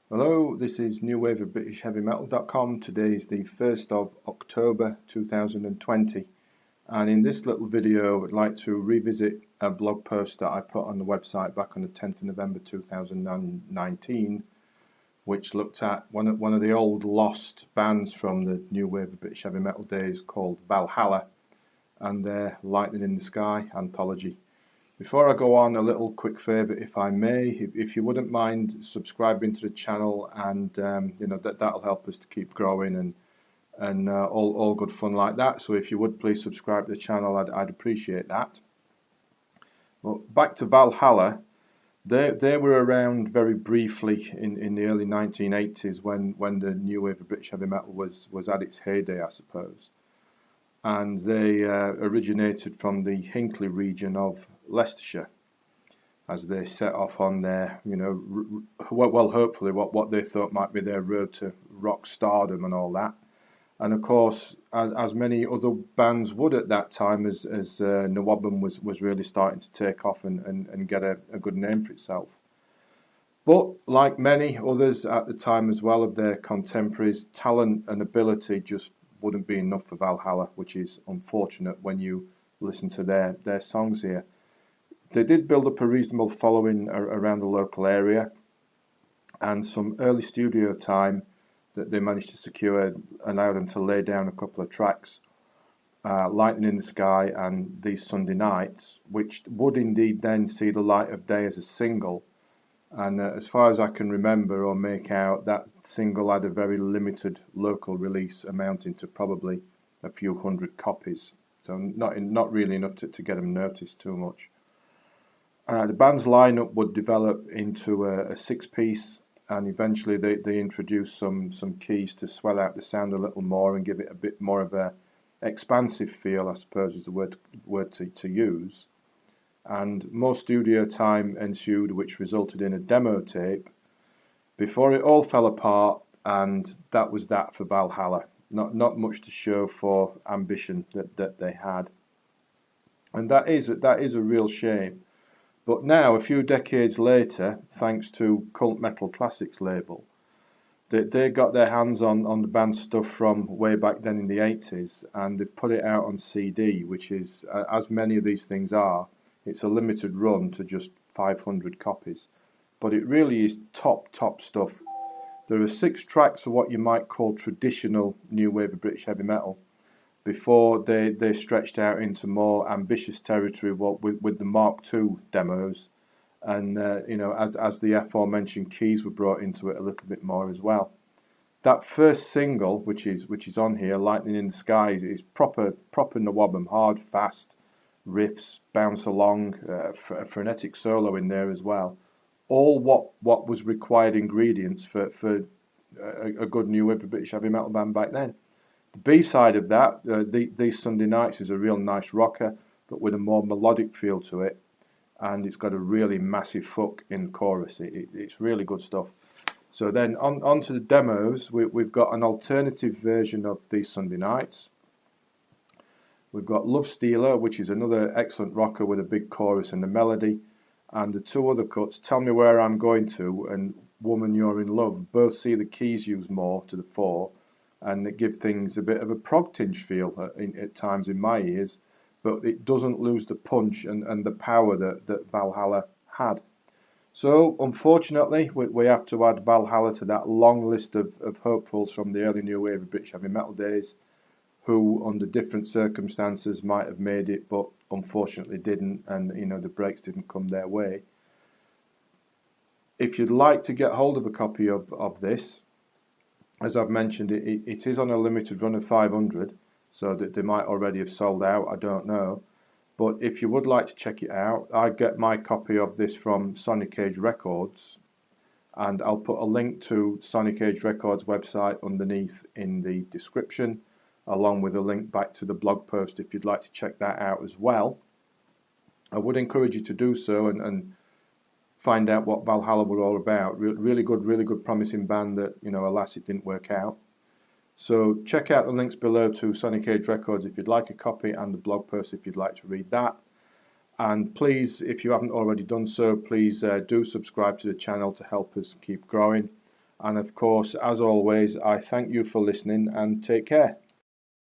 Hello, this is New Wave of British Heavy Metal.com. Today is the 1st of October 2020, and in this little video I'd like to revisit a blog post that I put on the website back on the 10th of November 2019, which looked at one of the old lost bands from the New Wave of British Heavy Metal days called Valhalla and their Lightning in the Sky anthology. Before I go on, a little quick favour, if I may, if you wouldn't mind subscribing to the channel, and that'll help us to keep growing and all good fun like that. So if you would please subscribe to the channel, I'd appreciate that. Well, back to Valhalla, they were around very briefly in the early 1980s when the new wave of British heavy metal was at its heyday, I suppose. And they originated from the Hinckley region of Leicestershire, as they set off on their, hopefully what they thought might be their road to rock stardom and all that. And of course, as many other bands would at that time, as Nawabum was really starting to take off and get a good name for itself. But like many others at the time as well of their contemporaries, talent and ability just wouldn't be enough for Valhalla, which is unfortunate when you listen to their songs here. They did build up a reasonable following around the local area, and some early studio time that they managed to secure allowed them to lay down a couple of tracks, Lightning in the Sky and These Sunday Nights, which would indeed then see the light of day as a single. And as far as I can remember or make out, that single had a very limited local release amounting to probably a few hundred copies. So not really enough to get them noticed too much. The band's lineup would develop into a six-piece, and eventually they introduced some keys to swell out the sound a little more and give it a bit more of a expansive feel, I suppose is the word to use. And more studio time ensued, which resulted in a demo tape before it all fell apart, and that was that for Valhalla. Not much to show for ambition that they had, and that is a real shame. But now, a few decades later, thanks to Cult Metal Classics label, they got their hands on the band's stuff from way back then in the 80s, and they've put it out on CD, which is, as many of these things are, it's a limited run to just 500 copies, but it really is top stuff. There are 6 tracks of what you might call traditional new wave of British heavy metal before they stretched out into more ambitious territory with the Mark II demos, and as the aforementioned keys were brought into it a little bit more as well. That first single, which is on here, Lightning in the Sky, is proper Nawabum, hard, fast riffs, bounce along, a frenetic solo in there as well. All what was required ingredients for a good new wave of British heavy metal band back then. The B-side of that, These Sunday Nights, is a real nice rocker, but with a more melodic feel to it, and it's got a really massive hook in chorus. It's really good stuff. So then on to the demos. We've got an alternative version of These Sunday Nights. We've got Love Stealer, which is another excellent rocker with a big chorus and a melody. And the 2 other cuts, Tell Me Where I'm Going To and Woman You're in Love, both see the keys used more to the fore, and it gives things a bit of a prog tinge feel at times in my ears, but it doesn't lose the punch and the power that Valhalla had. So unfortunately, we have to add Valhalla to that long list of hopefuls from the early new wave of British heavy metal days, who under different circumstances might have made it, but unfortunately didn't, and the breaks didn't come their way. If you'd like to get hold of a copy of this, as I've mentioned, it is on a limited run of 500, so that they might already have sold out, I don't know. But if you would like to check it out, I get my copy of this from Sonic Age Records, and I'll put a link to Sonic Age Records website underneath in the description, along with a link back to the blog post if you'd like to check that out as well. I would encourage you to do so and find out what Valhalla were all about. Really good promising band that, alas, it didn't work out. So check out the links below to Sonic Age Records if you'd like a copy, and the blog post if you'd like to read that. And please, if you haven't already done so, please do subscribe to the channel to help us keep growing. And of course, as always, I thank you for listening and take care.